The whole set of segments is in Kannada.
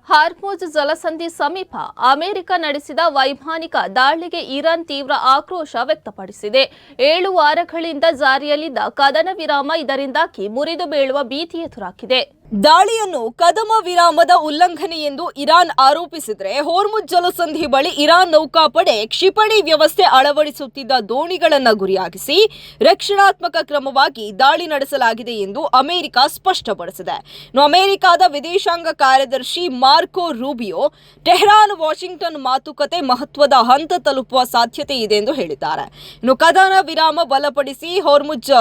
ಹಾರ್ಮುಜ್ ಜಲಸಂಧಿ ಸಮೀಪ ಅಮೆರಿಕ ನಡೆಸಿದ ವೈಮಾನಿಕ ದಾಳಿಗೆ ಇರಾನ್ ತೀವ್ರ ಆಕ್ರೋಶ ವ್ಯಕ್ತಪಡಿಸಿದೆ. 7 ವಾರಗಳಿಂದ ಜಾರಿಯಲ್ಲಿದ್ದ ಕದನ ವಿರಾಮ ಇದರಿಂದಾಗಿ ಮುರಿದು ಬೀಳುವ ಭೀತಿ ಎದುರಾಗಿದೆ. ದಾಳಿಯನ್ನು ಕದನ ವಿರಾಮದ ಉಲ್ಲಂಘನೆ ಎಂದು ಇರಾನ್ ಆರೋಪಿಸಿದರೆ, ಹೋರ್ಮುಜ್ ಜಲಸಂಧಿ ಬಳಿ ಇರಾನ್ ನೌಕಾಪಡೆ ಕ್ಷಿಪಣಿ ವ್ಯವಸ್ಥೆ ಅಳವಡಿಸುತ್ತಿದ್ದ ದೋಣಿಗಳನ್ನು ಗುರಿಯಾಗಿಸಿ ರಕ್ಷಣಾತ್ಮಕ ಕ್ರಮವಾಗಿ ದಾಳಿ ನಡೆಸಲಾಗಿದೆ ಎಂದು ಅಮೆರಿಕ ಸ್ಪಷ್ಟಪಡಿಸಿದೆ. ಅಮೆರಿಕದ ವಿದೇಶಾಂಗ ಕಾರ್ಯದರ್ಶಿ ಮಾರ್ಕೊ ರೂಬಿಯೋ ಟೆಹರಾನ್ ವಾಷಿಂಗ್ಟನ್ ಮಾತುಕತೆ ಮಹತ್ವದ ಹಂತ ತಲುಪುವ ಸಾಧ್ಯತೆ ಇದೆ ಎಂದು ಹೇಳಿದ್ದಾರೆ. ಕದನ ವಿರಾಮ ಬಲಪಡಿಸಿ ಹೋರ್ಮುಜ್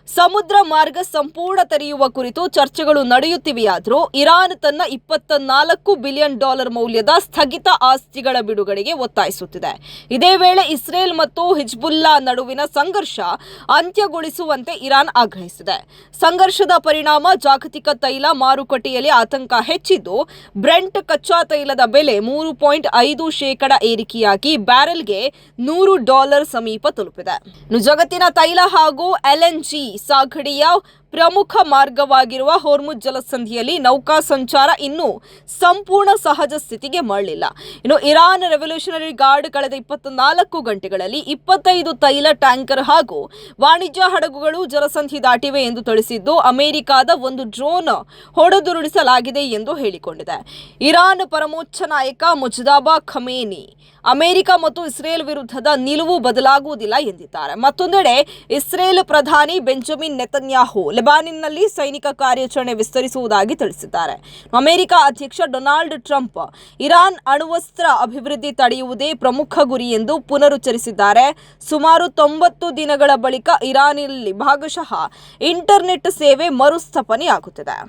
ಸಮುದ್ರ ಮಾರ್ಗ ಸಂಪೂರ್ಣ ತೆರೆಯುವ ಕುರಿತು ಚರ್ಚೆಗಳು ನಡೆಯುತ್ತಿವೆಯಾದರೂ ಇರಾನ್ ತನ್ನ $24 ಬಿಲಿಯನ್ ಮೌಲ್ಯದ ಸ್ಥಗಿತ ಆಸ್ತಿಗಳ ಬಿಡುಗಡೆಗೆ ಒತ್ತಾಯಿಸುತ್ತಿದೆ. ಇದೇ ವೇಳೆ ಇಸ್ರೇಲ್ ಮತ್ತು ಹಿಜ್ಬುಲ್ಲಾ ನಡುವಿನ ಸಂಘರ್ಷ ಅಂತ್ಯಗೊಳಿಸುವಂತೆ ಇರಾನ್ ಆಗ್ರಹಿಸಿದೆ. ಸಂಘರ್ಷದ ಪರಿಣಾಮ ಜಾಗತಿಕ ತೈಲ ಮಾರುಕಟ್ಟೆಯಲ್ಲಿ ಆತಂಕ ಹೆಚ್ಚಿದ್ದು, ಬ್ರೆಂಟ್ ಕಚ್ಚಾ ತೈಲದ ಬೆಲೆ 3.5% ಏರಿಕೆಯಾಗಿ ಬ್ಯಾರೆಲ್ಗೆ $100 ಸಮೀಪ ತಲುಪಿದೆ. ಜಗತ್ತಿನ ತೈಲ ಹಾಗೂ LNG ಸಾಗಣೆಯ ಪ್ರಮುಖ ಮಾರ್ಗವಾಗಿರುವ ಹೋರ್ಮುಜ್ ಜಲಸಂಧಿಯಲ್ಲಿ ನೌಕಾ ಸಂಚಾರ ಇನ್ನೂ ಸಂಪೂರ್ಣ ಸಹಜ ಸ್ಥಿತಿಗೆ ಮರಳಿಲ್ಲ. ಇರಾನ್ ರೆವಲ್ಯೂಷನರಿ ಗಾರ್ಡ್ ಕಳೆದ 24 ಗಂಟೆಗಳಲ್ಲಿ 25 ತೈಲ ಟ್ಯಾಂಕರ್ ಹಾಗೂ ವಾಣಿಜ್ಯ ಹಡಗುಗಳು ಜಲಸಂಧಿ ದಾಟಿವೆ ಎಂದು ತಿಳಿಸಿದ್ದು, ಅಮೆರಿಕದ ಒಂದು ಡ್ರೋನ್ ಹೊಡೆದುರುಳಿಸಲಾಗಿದೆ ಎಂದು ಹೇಳಿಕೊಂಡಿದೆ. ಇರಾನ್ ಪರಮೋಚ್ಚ ನಾಯಕ ಮುಜ್ತಬಾ ಖಮೇನಿ ಅಮೆರಿಕ ಮತ್ತು ಇಸ್ರೇಲ್ ವಿರುದ್ಧದ ನಿಲುವು ಬದಲಾಗುವುದಿಲ್ಲ ಎಂದಿದ್ದಾರೆ. ಮತ್ತೊಂದೆಡೆ ಇಸ್ರೇಲ್ ಪ್ರಧಾನಿ ಬೆಂಜಮಿನ್ ನೆತನ್ಯಾಹು ಲೆಬನಾನ್ನಲ್ಲಿ ಸೈನಿಕ ಕಾರ್ಯಾಚರಣೆ ವಿಸ್ತರಿಸುವುದಾಗಿ ತಿಳಿಸಿದ್ದಾರೆ. ಅಮೆರಿಕ ಅಧ್ಯಕ್ಷ ಡೊನಾಲ್ಡ್ ಟ್ರಂಪ್ ಇರಾನ್ ಅಣ್ವಸ್ತ್ರ ಅಭಿವೃದ್ಧಿ ತಡೆಯುವುದೇ ಪ್ರಮುಖ ಗುರಿ ಎಂದು ಪುನರುಚ್ಚರಿಸಿದ್ದಾರೆ. ಸುಮಾರು 90 ದಿನಗಳ ಬಳಿಕ ಇರಾನ್ನಲ್ಲಿ ಭಾಗಶಃ ಇಂಟರ್ನೆಟ್ ಸೇವೆ ಮರುಸ್ಥಾಪನೆಯಾಗುತ್ತಿದೆ.